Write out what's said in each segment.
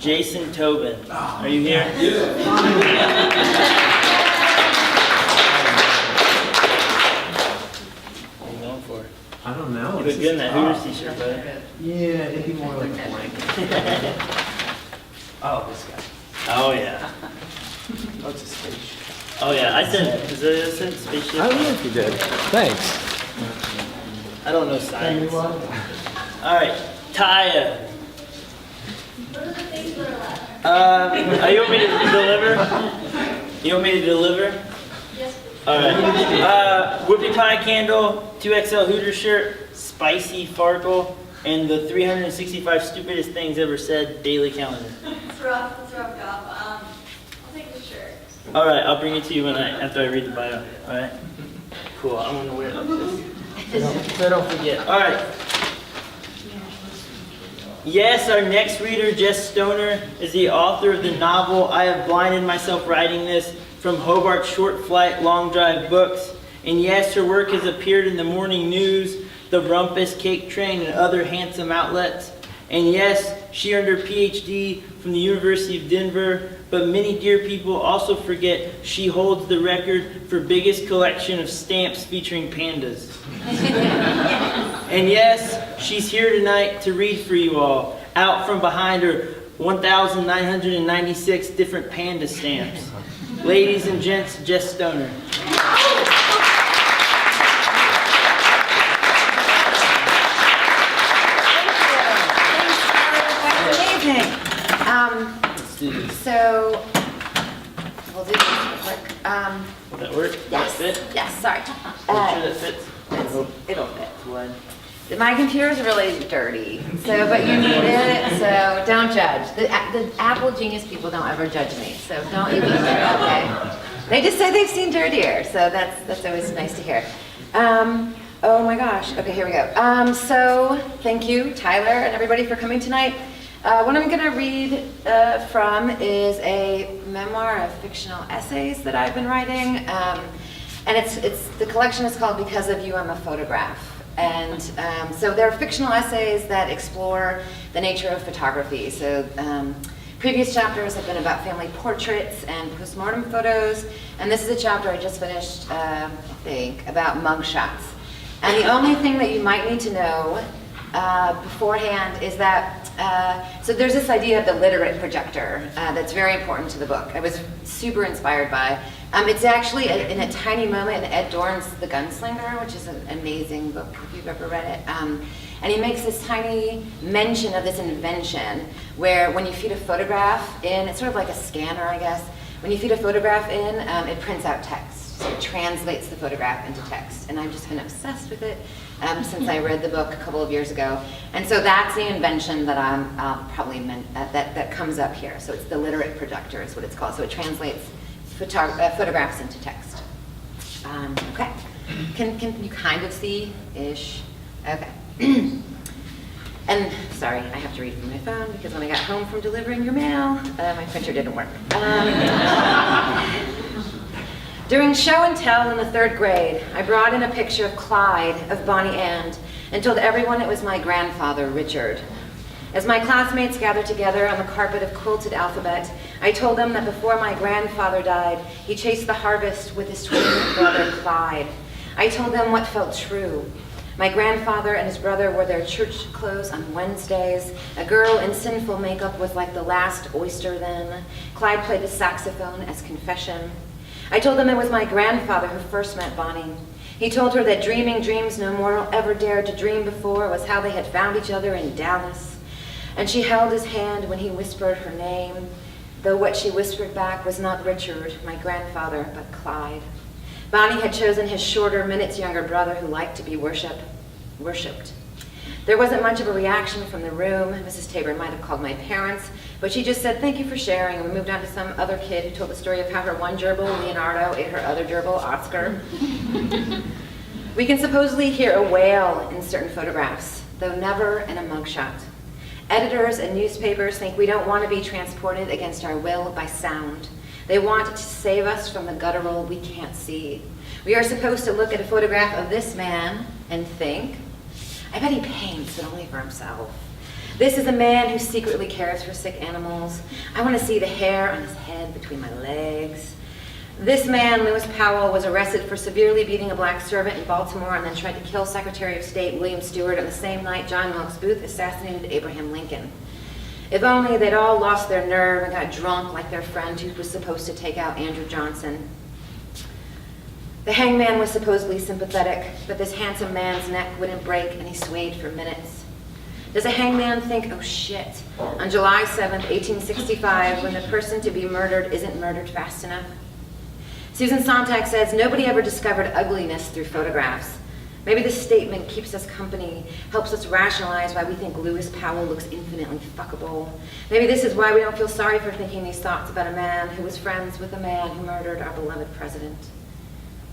Jason Tobin. Are you here? Yeah. What are you going for? I don't know. You look good in that Hooters t-shirt, brother. Yeah, it'd be more like a blanket. Oh, this guy. Oh yeah. Oh, it's a spaceship. Oh yeah. I sent spaceship. I don't know if you did. Thanks. I don't know science. All right, Taya. You want me to deliver? You want me to deliver? Yes. All right. Whoopie pie candle, 2XL Hooters shirt, spicy farkle, and the 365 stupidest things ever said daily calendar. It's rough, job. I'll take the shirt. All right, I'll bring it to you after I read the bio. All right. Cool. I'm gonna wear it like this, so I don't forget. All right. Yes, our next reader, Jess Stoner, is the author of the novel I Have Blinded Myself Writing This from Hobart Short Flight Long Drive Books. And yes, her work has appeared in the Morning News, the Rumpus Cake Train, and other handsome outlets. And yes, she earned her PhD from the University of Denver, but many dear people also forget she holds the record for biggest collection of stamps featuring pandas. And yes, she's here tonight to read for you all, out from behind her 1,996 different panda stamps. Ladies and gents, Jess Stoner. Let's do this. So, we'll do this real quick. Will that work? Yes, Fit? yes, sorry. Make sure that fits. It'll fit. Wide. My computer's really dirty, but you need it, so don't judge. The Apple genius people don't ever judge me, so don't even, okay? They just say they've seen dirtier, so that's always nice to hear. Oh my gosh, okay, here we go. So, thank you, Tyler, and everybody for coming tonight. What I'm gonna read from is a memoir of fictional essays that I've been writing. And the collection is called Because of You, I'm a Photograph. And so they're fictional essays that explore the nature of photography. So previous chapters have been about family portraits and postmortem photos. And this is a chapter I just finished, I think, about mugshots. And the only thing that you might need to know beforehand is that, so there's this idea of the literate projector that's very important to the book. I was super inspired by. It's actually in a tiny moment in Ed Dorn's The Gunslinger, which is an amazing book if you've ever read it. And he makes this tiny mention of this invention where when you feed a photograph in, it's sort of like a scanner, I guess. When you feed a photograph in, it prints out text. So it translates the photograph into text. And I've just been obsessed with it since I read the book a couple of years ago. And so that's the invention that that comes up here. So it's the literate projector is what it's called. So it translates photographs into text. Okay, can you kind of see-ish? Okay. And sorry, I have to read from my phone because when I got home from delivering your mail, my printer didn't work. During show and tell in the 3rd grade, I brought in a picture of Clyde of Bonnie and told everyone it was my grandfather, Richard. As my classmates gathered together on the carpet of quilted alphabet, I told them that before my grandfather died, he chased the harvest with his twin brother, Clyde. I told them what felt true. My grandfather and his brother wore their church clothes on Wednesdays. A girl in sinful makeup was like the last oyster then. Clyde played the saxophone as confession. I told them it was my grandfather who first met Bonnie. He told her that dreaming dreams no mortal ever dared to dream before was how they had found each other in Dallas. And she held his hand when he whispered her name, though what she whispered back was not Richard, my grandfather, but Clyde. Bonnie had chosen his shorter, minutes younger brother who liked to be worshipped. There wasn't much of a reaction from the room. Mrs. Tabor might have called my parents, but she just said, "Thank you for sharing," and we moved on to some other kid who told the story of how her one gerbil, Leonardo, ate her other gerbil, Oscar. We can supposedly hear a wail in certain photographs, though never in a mugshot. Editors and newspapers think we don't want to be transported against our will by sound. They want to save us from the guttural we can't see. We are supposed to look at a photograph of this man and think, I bet he paints, but only for himself. This is a man who secretly cares for sick animals. I want to see the hair on his head between my legs. This man, Lewis Powell, was arrested for severely beating a black servant in Baltimore and then tried to kill Secretary of State William Stewart on the same night John Wilkes Booth assassinated Abraham Lincoln. If only they'd all lost their nerve and got drunk like their friend who was supposed to take out Andrew Johnson. The hangman was supposedly sympathetic, but this handsome man's neck wouldn't break and he swayed for minutes. Does a hangman think, oh shit, on July 7th, 1865, when the person to be murdered isn't murdered fast enough? Susan Sontag says, nobody ever discovered ugliness through photographs. Maybe this statement keeps us company, helps us rationalize why we think Lewis Powell looks infinitely fuckable. Maybe this is why we don't feel sorry for thinking these thoughts about a man who was friends with a man who murdered our beloved president.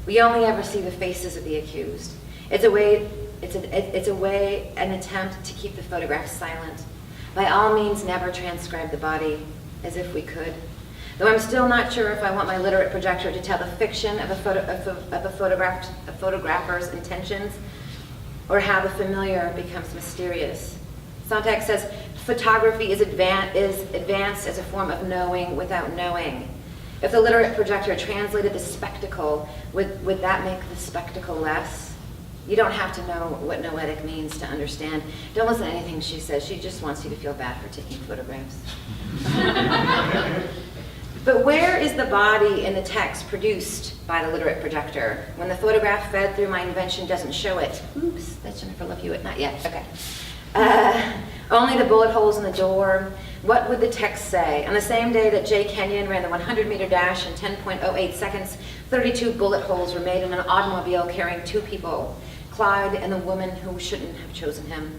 We only ever see the faces of the accused. It's a way, an attempt to keep the photograph silent. By all means, never transcribe the body, as if we could. Though I'm still not sure if I want my literate projector to tell the fiction of a photographer's intentions, or how the familiar becomes mysterious. Sontag says, photography is advanced as a form of knowing without knowing. If the literate projector translated the spectacle, would that make the spectacle less? You don't have to know what noetic means to understand. Don't listen to anything she says. She just wants you to feel bad for taking photographs. But where is the body in the text produced by the literate projector? When the photograph fed through my invention doesn't show it. Oops, that's Jennifer Love Hewitt, not yet, okay. Only the bullet holes in the door. What would the text say? On the same day that Jay Kenyon ran the 100-meter dash in 10.08 seconds, 32 bullet holes were made in an automobile carrying 2 people, Clyde and the woman who shouldn't have chosen him.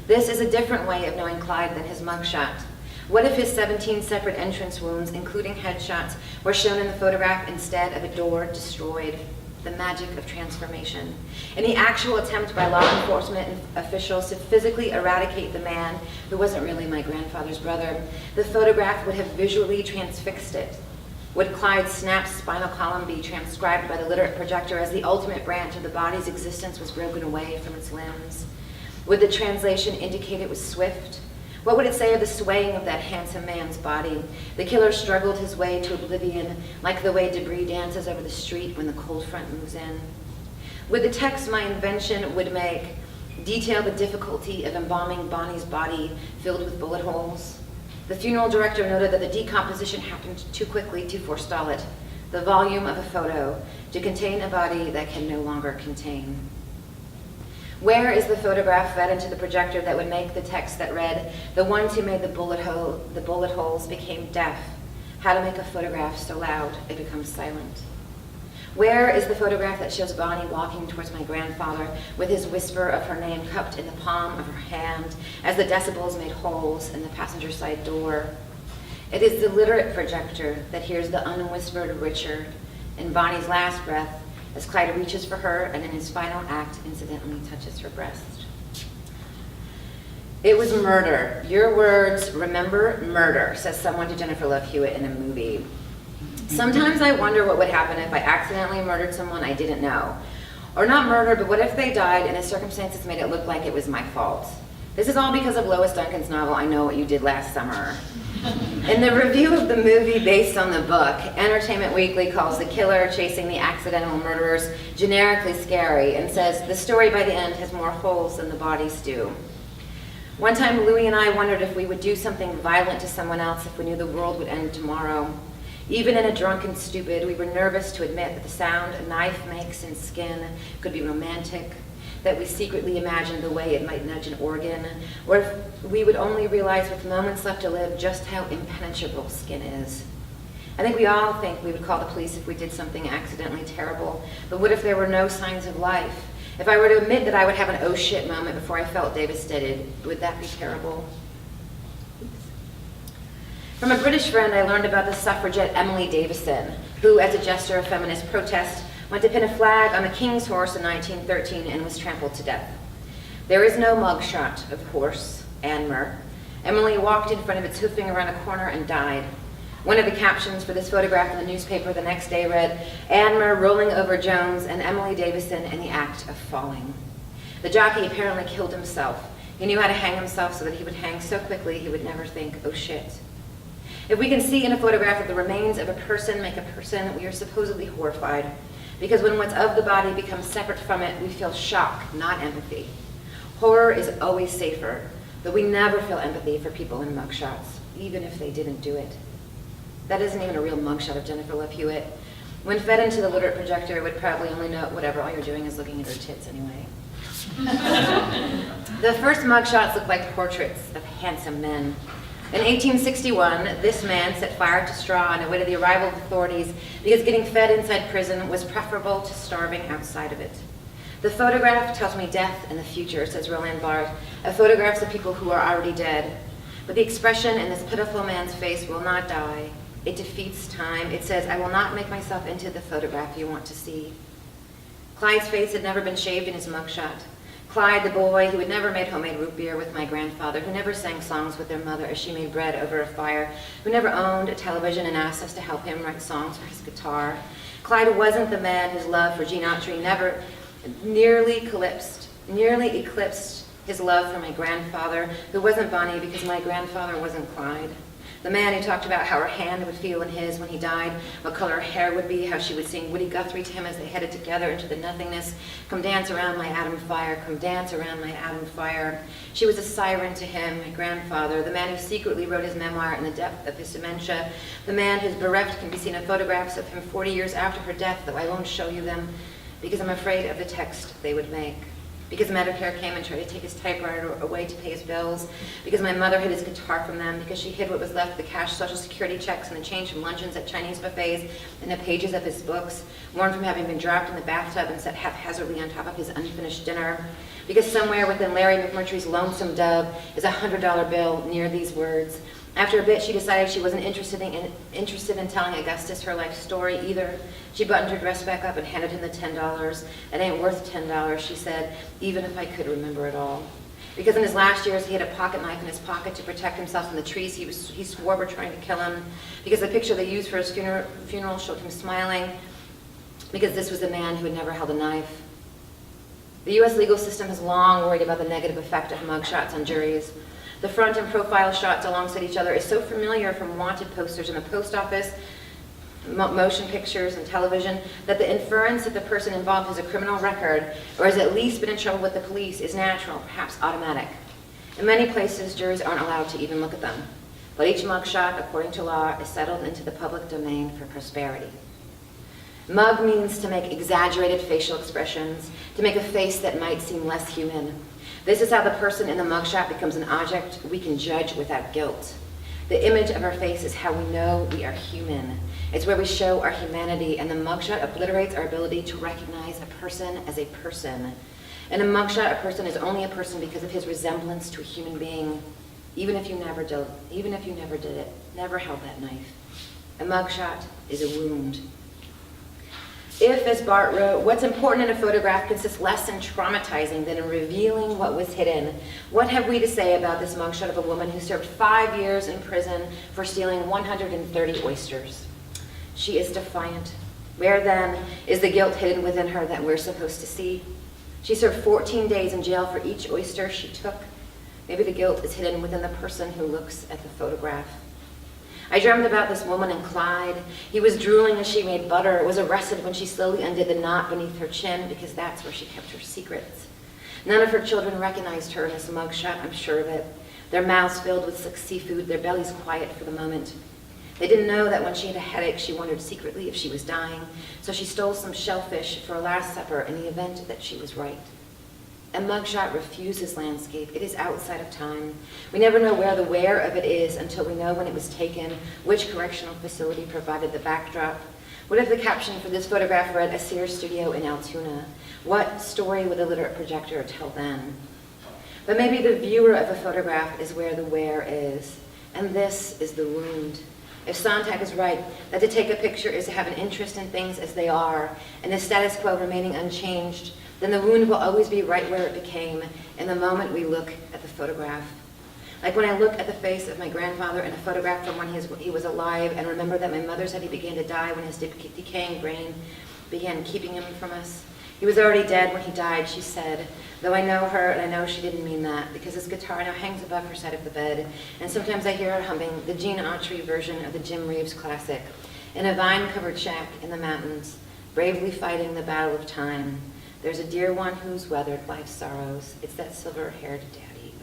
This is a different way of knowing Clyde than his mugshot. What if his 17 separate entrance wounds, including headshots, were shown in the photograph instead of a door destroyed? The magic of transformation. In the actual attempt by law enforcement officials to physically eradicate the man who wasn't really my grandfather's brother, the photograph would have visually transfixed it. Would Clyde's snapped spinal column be transcribed by the literate projector as the ultimate branch of the body's existence was broken away from its limbs? Would the translation indicate it was swift? What would it say of the swaying of that handsome man's body? The killer struggled his way to oblivion, like the way debris dances over the street when the cold front moves in. Would the text my invention would make detail the difficulty of embalming Bonnie's body filled with bullet holes? The funeral director noted that the decomposition happened too quickly to forestall it. The volume of a photo to contain a body that can no longer contain. Where is the photograph fed into the projector that would make the text that read, the ones who made the bullet holes became deaf? How to make a photograph so loud it becomes silent? Where is the photograph that shows Bonnie walking towards my grandfather with his whisper of her name cupped in the palm of her hand as the decibels made holes in the passenger side door? It is the literate projector that hears the unwhispered Richard in Bonnie's last breath as Clyde reaches for her and in his final act incidentally touches her breast. It was murder. Your words, remember murder, says someone to Jennifer Love Hewitt in a movie. Sometimes I wonder what would happen if I accidentally murdered someone I didn't know. Or not murder, but what if they died and the circumstances made it look like it was my fault? This is all because of Lois Duncan's novel, I Know What You Did Last Summer. In the review of the movie based on the book, Entertainment Weekly calls the killer chasing the accidental murderers generically scary and says the story by the end has more holes than the bodies do. One time Louie and I wondered if we would do something violent to someone else if we knew the world would end tomorrow. Even in A Drunken Stupid, we were nervous to admit that the sound a knife makes in skin could be romantic, that we secretly imagined the way it might nudge an organ, or if we would only realize with moments left to live just how impenetrable skin is. I think we all think we would call the police if we did something accidentally terrible, but what if there were no signs of life? If I were to admit that I would have an oh shit moment before I felt devastated, would that be terrible? From a British friend, I learned about the suffragette Emily Davison, who, as a gesture of feminist protest, went to pin a flag on a king's horse in 1913 and was trampled to death. There is no mugshot of horse, Anmer. Emily walked in front of its hoofing around a corner and died. One of the captions for this photograph in the newspaper the next day read, Anmer rolling over Jones and Emily Davison in the act of falling. The jockey apparently killed himself. He knew how to hang himself so that he would hang so quickly he would never think, oh shit. If we can see in a photograph that the remains of a person make a person, we are supposedly horrified. Because when what's of the body becomes separate from it, we feel shock, not empathy. Horror is always safer, but we never feel empathy for people in mugshots, even if they didn't do it. That isn't even a real mugshot of Jennifer Love Hewitt. When fed into the literate projector, it would probably only know whatever all you're doing is looking at her tits anyway. The first mugshots look like portraits of handsome men. In 1861, this man set fire to straw and awaited the arrival of authorities because getting fed inside prison was preferable to starving outside of it. The photograph tells me death and the future, says Roland Barthes, of photographs of people who are already dead. But the expression in this pitiful man's face will not die. It defeats time. It says, I will not make myself into the photograph you want to see. Clyde's face had never been shaved in his mugshot. Clyde, the boy who had never made homemade root beer with my grandfather, who never sang songs with their mother as she made bread over a fire, who never owned a television and asked us to help him write songs for his guitar. Clyde wasn't the man whose love for Gene Autry never nearly eclipsed his love for my grandfather, who wasn't Bonnie because my grandfather wasn't Clyde. The man who talked about how her hand would feel in his when he died, what color her hair would be, how she would sing Woody Guthrie to him as they headed together into the nothingness. Come dance around my atom fire, come dance around my atom fire. She was a siren to him, my grandfather, the man who secretly wrote his memoir in the depth of his dementia, the man whose bereft can be seen in photographs of him 40 years after her death, though I won't show you them because I'm afraid of the text they would make. Because Medicare came and tried to take his typewriter away to pay his bills, because my mother hid his guitar from them, because she hid what was left, the cash Social Security checks and the change from luncheons at Chinese buffets and the pages of his books, worn from having been dropped in the bathtub and set haphazardly on top of his unfinished dinner, because somewhere within Larry McMurtry's lonesome dub is a $100 bill near these words. After a bit, she decided she wasn't interested in telling Augustus her life story either. She buttoned her dress back up and handed him the $10. It ain't worth $10, she said, even if I could remember it all. Because in his last years, he had a pocket knife in his pocket to protect himself from the trees he swore were trying to kill him. Because the picture they used for his funeral showed him smiling. Because this was the man who had never held a knife. The U.S. legal system has long worried about the negative effect of mugshots on juries. The front and profile shots alongside each other is so familiar from wanted posters in the post office, motion pictures, and television that the inference that the person involved has a criminal record or has at least been in trouble with the police is natural, perhaps automatic. In many places, juries aren't allowed to even look at them. But each mugshot, according to law, is settled into the public domain for prosperity. Mug means to make exaggerated facial expressions, to make a face that might seem less human. This is how the person in the mugshot becomes an object we can judge without guilt. The image of our face is how we know we are human. It's where we show our humanity, and the mugshot obliterates our ability to recognize a person as a person. In a mugshot, a person is only a person because of his resemblance to a human being, even if you never did it, never held that knife. A mugshot is a wound. If, as Bart wrote, what's important in a photograph consists less in traumatizing than in revealing what was hidden, what have we to say about this mugshot of a woman who served 5 years in prison for stealing 130 oysters? She is defiant. Where, then, is the guilt hidden within her that we're supposed to see? She served 14 days in jail for each oyster she took. Maybe the guilt is hidden within the person who looks at the photograph. I dreamed about this woman and Clyde. He was drooling as she made butter, was arrested when she slowly undid the knot beneath her chin because that's where she kept her secrets. None of her children recognized her in this mugshot, I'm sure of it. Their mouths filled with slick seafood, their bellies quiet for the moment. They didn't know that when she had a headache, she wondered secretly if she was dying, so she stole some shellfish for a Last Supper in the event that she was right. A mugshot refuses landscape. It is outside of time. We never know where the where of it is until we know when it was taken, which correctional facility provided the backdrop. What if the caption for this photograph read, "A Sears studio in Altoona"? What story would a literate projector tell then? But maybe the viewer of a photograph is where the where is, and this is the wound. If Sontag is right, that to take a picture is to have an interest in things as they are, and the status quo remaining unchanged, then the wound will always be right where it became, in the moment we look at the photograph. Like when I look at the face of my grandfather in a photograph from when he was alive and remember that my mother said he began to die when his decaying brain began keeping him from us. He was already dead when he died, she said, Though I know her, and I know she didn't mean that, because this guitar now hangs above her side of the bed, and sometimes I hear her humming the Gene Autry version of the Jim Reeves classic, in a vine-covered shack in the mountains, bravely fighting the battle of time. There's a dear one who's weathered life's sorrows. It's that silver-haired daddy.